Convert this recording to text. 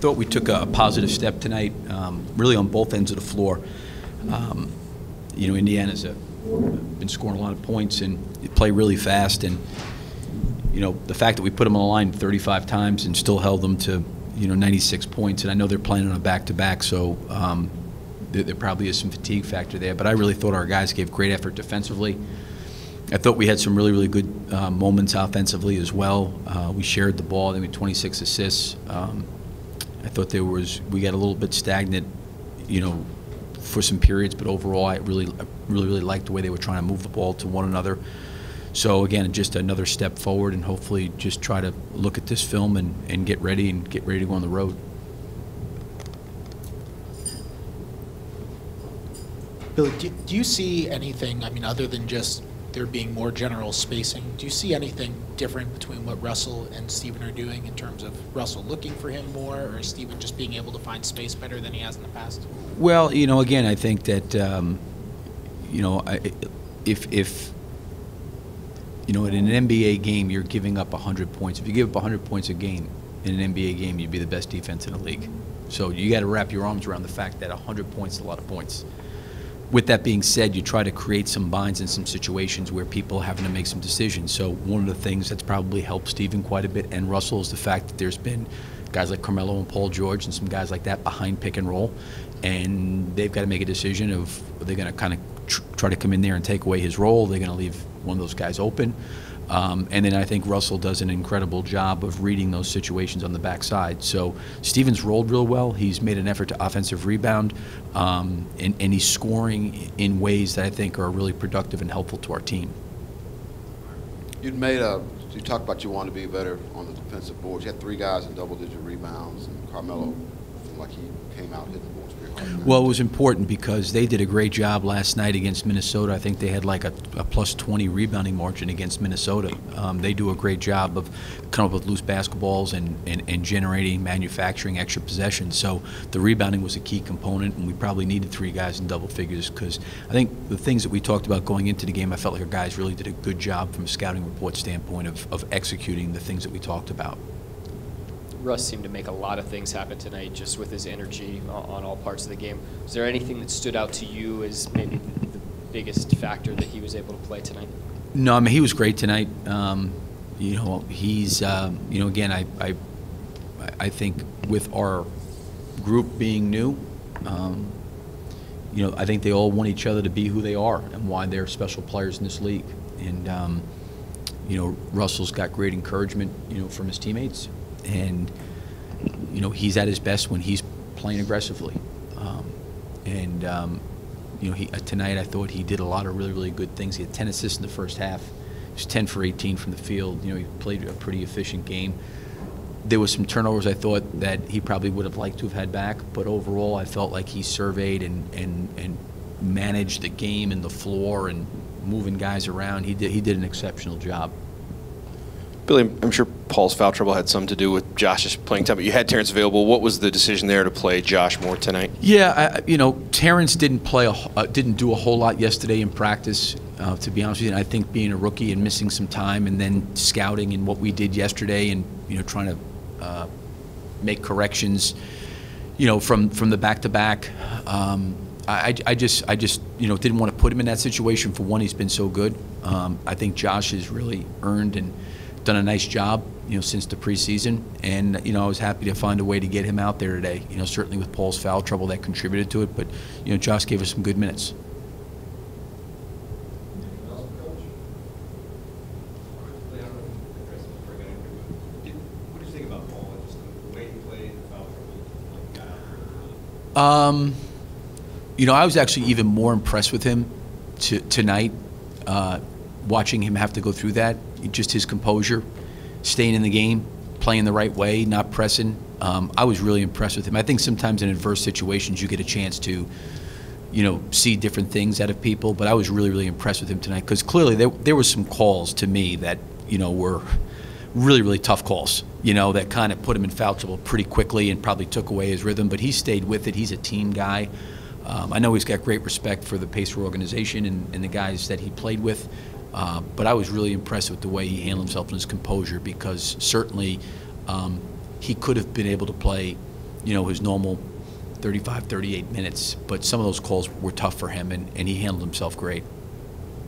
thought we took a positive step tonight, really on both ends of the floor. You know, Indiana's been scoring a lot of points and play really fast, and you know, the fact that we put them on the line 35 times and still held them to, you know, 96 points, and I know they're playing on a back-to-back, so there probably is some fatigue factor there, but I really thought our guys gave great effort defensively. I thought we had some really good moments offensively as well. We shared the ball. I think we had 26 assists. I thought we got a little bit stagnant, you know, for some periods, but overall I really liked the way they were trying to move the ball to one another. So again, just another step forward, and hopefully just try to look at this film and get ready to go on the road. Billy, do you see anything, I mean, other than just there being more general spacing, do you see anything different between what Russell and Steven are doing in terms of Russell looking for him more, or Steven just being able to find space better than he has in the past? Well, you know, again, I think that, you know, if you know, in an NBA game, you're giving up 100 points. If you give up 100 points a game in an NBA game, you'd be the best defense in the league. So you got to wrap your arms around the fact that 100 points is a lot of points. With that being said, you try to create some binds in some situations where people are having to make some decisions. So one of the things that's probably helped Steven quite a bit and Russell is the fact that there's been guys like Carmelo and Paul George and some guys like that behind pick and roll, and they've got to make a decision of are they going to kind of try to come in there and take away his role, they're going to leave one of those guys open. And then I think Russell does an incredible job of reading those situations on the backside. So Steven's rolled real well. He's made an effort to offensive rebound, and he's scoring in ways that I think are really productive and helpful to our team. You talked about you wanted to be better on the defensive boards. You had 3 guys in double-digit rebounds, and Carmelo seemed like he came out hitting the boards pretty hard. Well, it was important because they did a great job last night against Minnesota. I think they had like a plus 20 rebounding margin against Minnesota. They do a great job of coming up with loose basketballs and generating, manufacturing extra possessions. So the rebounding was a key component, and we probably needed 3 guys in double figures because I think the things that we talked about going into the game, I felt like our guys really did a good job from a scouting report standpoint of executing the things that we talked about. Russ seemed to make a lot of things happen tonight just with his energy on all parts of the game. Was there anything that stood out to you as maybe the biggest factor that he was able to play tonight? No, I mean, he was great tonight. You know, he's, you know, again, I think with our group being new, you know, I think they all want each other to be who they are and why they're special players in this league. And, you know, Russell's got great encouragement, you know, from his teammates. And, you know, he's at his best when he's playing aggressively. You know, tonight I thought he did a lot of really good things. He had 10 assists in the first half. He was 10 for 18 from the field. You know, he played a pretty efficient game. There was some turnovers I thought that he probably would have liked to have had back, but overall I felt like he surveyed and managed the game and the floor and moving guys around. He did an exceptional job. Billy, I'm sure Paul's foul trouble had something to do with Josh's playing time, but you had Terrence available. What was the decision there to play Josh more tonight? Yeah, you know, Terrence didn't do a whole lot yesterday in practice, to be honest with you. And I think being a rookie and missing some time, and then scouting and what we did yesterday, and you know, trying to make corrections, you know, from the back-to-back. I just you know, didn't want to put him in that situation. For one, he's been so good. I think Josh has really earned and done a nice job, you know, since the preseason, and you know, I was happy to find a way to get him out there today. You know, certainly with Paul's foul trouble that contributed to it, but you know, Josh gave us some good minutes. What do you think about Paul and just the way he played, the foul trouble, You know, I was actually even more impressed with him tonight, watching him have to go through that. Just his composure, staying in the game, playing the right way, not pressing. I was really impressed with him. I think sometimes in adverse situations you get a chance to, you know, see different things out of people, but I was really impressed with him tonight because clearly there were some calls to me that, you know, were really tough calls, you know, that kind of put him in foul trouble pretty quickly and probably took away his rhythm, but he stayed with it. He's a team guy. I know he's got great respect for the Pacer organization and the guys that he played with, but I was really impressed with the way he handled himself and his composure because certainly he could have been able to play, his normal 35, 38 minutes, but some of those calls were tough for him, and he handled himself great.